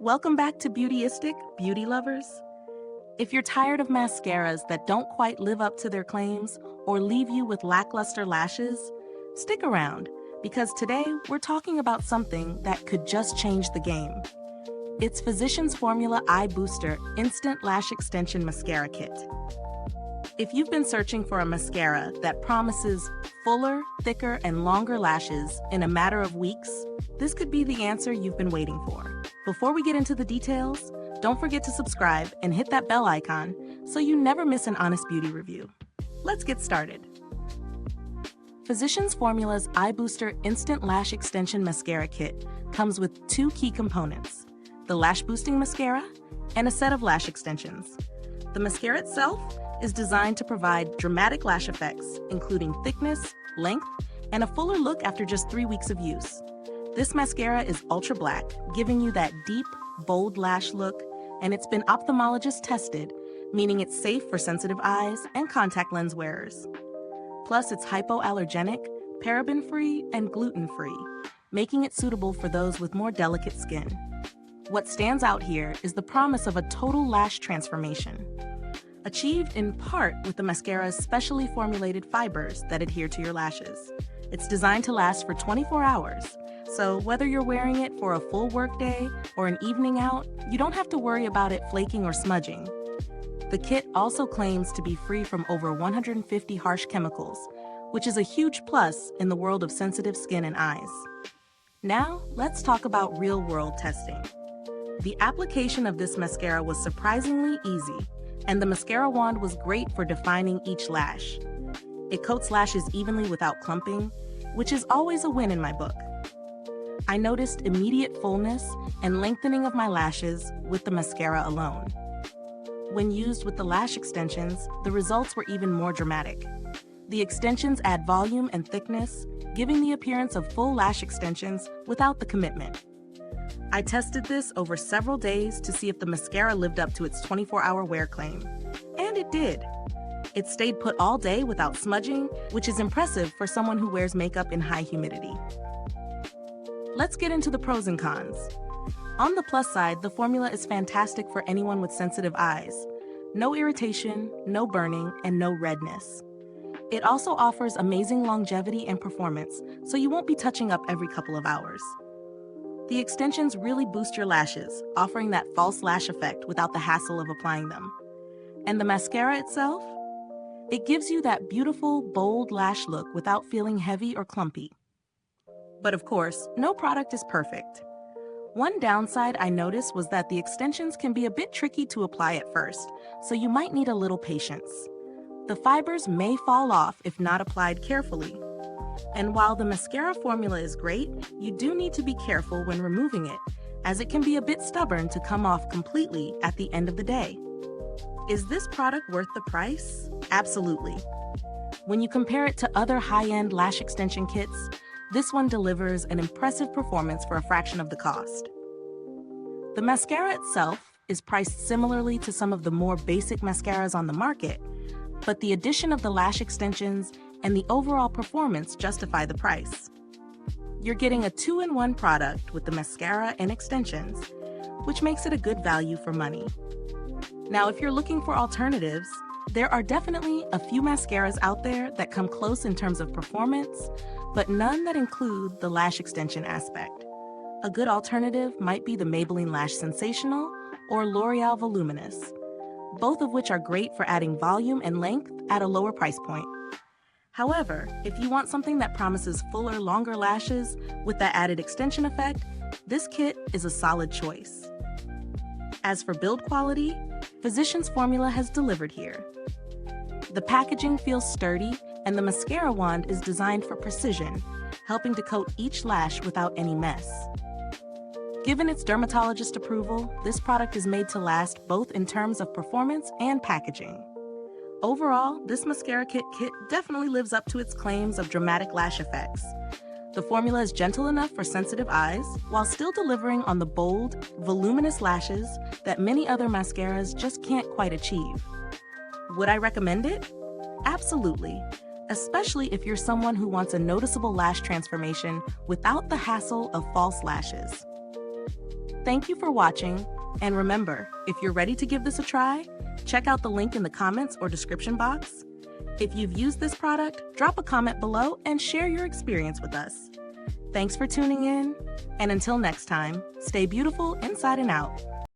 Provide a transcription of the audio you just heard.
Welcome back to Beautyistic, beauty lovers. If you're tired of mascaras that don't quite live up to their claims or leave you with lackluster lashes, stick around because today we're talking about something that could just change the game. It's Physicians Formula Eye Booster Instant Lash Extension Mascara Kit. If you've been searching for a mascara that promises fuller, thicker, and longer lashes in a matter of weeks, this could be the answer you've been waiting for. Before we get into the details, don't forget to subscribe and hit that bell icon so you never miss an honest beauty review. Let's get started. Physicians Formula's Eye Booster Instant Lash Extension Mascara Kit comes with two key components: the lash boosting mascara and a set of lash extensions. The mascara itself is designed to provide dramatic lash effects, including thickness, length, and a fuller look after just 3 weeks of use. This mascara is ultra black, giving you that deep, bold lash look, and it's been ophthalmologist tested, meaning it's safe for sensitive eyes and contact lens wearers. Plus, it's hypoallergenic, paraben-free, and gluten-free, making it suitable for those with more delicate skin. What stands out here is the promise of a total lash transformation, achieved in part with the mascara's specially formulated fibers that adhere to your lashes. It's designed to last for 24 hours, so whether you're wearing it for a full workday or an evening out, you don't have to worry about it flaking or smudging. The kit also claims to be free from over 150 harsh chemicals, which is a huge plus in the world of sensitive skin and eyes. Now, let's talk about real-world testing. The application of this mascara was surprisingly easy, and the mascara wand was great for defining each lash. It coats lashes evenly without clumping, which is always a win in my book. I noticed immediate fullness and lengthening of my lashes with the mascara alone. When used with the lash extensions, the results were even more dramatic. The extensions add volume and thickness, giving the appearance of full lash extensions without the commitment. I tested this over several days to see if the mascara lived up to its 24-hour wear claim, and it did. It stayed put all day without smudging, which is impressive for someone who wears makeup in high humidity. Let's get into the pros and cons. On the plus side, the formula is fantastic for anyone with sensitive eyes. No irritation, no burning, and no redness. It also offers amazing longevity and performance, so you won't be touching up every couple of hours. The extensions really boost your lashes, offering that false lash effect without the hassle of applying them. And the mascara itself? It gives you that beautiful, bold lash look without feeling heavy or clumpy. But of course, no product is perfect. One downside I noticed was that the extensions can be a bit tricky to apply at first, so you might need a little patience. The fibers may fall off if not applied carefully. And while the mascara formula is great, you do need to be careful when removing it, as it can be a bit stubborn to come off completely at the end of the day. Is this product worth the price? Absolutely. When you compare it to other high-end lash extension kits, this one delivers an impressive performance for a fraction of the cost. The mascara itself is priced similarly to some of the more basic mascaras on the market, but the addition of the lash extensions and the overall performance justify the price. You're getting a 2-in-1 product with the mascara and extensions, which makes it a good value for money. Now, if you're looking for alternatives, there are definitely a few mascaras out there that come close in terms of performance, but none that include the lash extension aspect. A good alternative might be the Maybelline Lash Sensational or L'Oreal Voluminous, both of which are great for adding volume and length at a lower price point. However, if you want something that promises fuller, longer lashes with that added extension effect, this kit is a solid choice. As for build quality, Physicians Formula has delivered here. The packaging feels sturdy, and the mascara wand is designed for precision, helping to coat each lash without any mess. Given its dermatologist approval, this product is made to last both in terms of performance and packaging. Overall, this mascara kit definitely lives up to its claims of dramatic lash effects. The formula is gentle enough for sensitive eyes, while still delivering on the bold, voluminous lashes that many other mascaras just can't quite achieve. Would I recommend it? Absolutely, especially if you're someone who wants a noticeable lash transformation without the hassle of false lashes. Thank you for watching, and remember, if you're ready to give this a try, check out the link in the comments or description box. If you've used this product, drop a comment below and share your experience with us. Thanks for tuning in, and until next time, stay beautiful inside and out.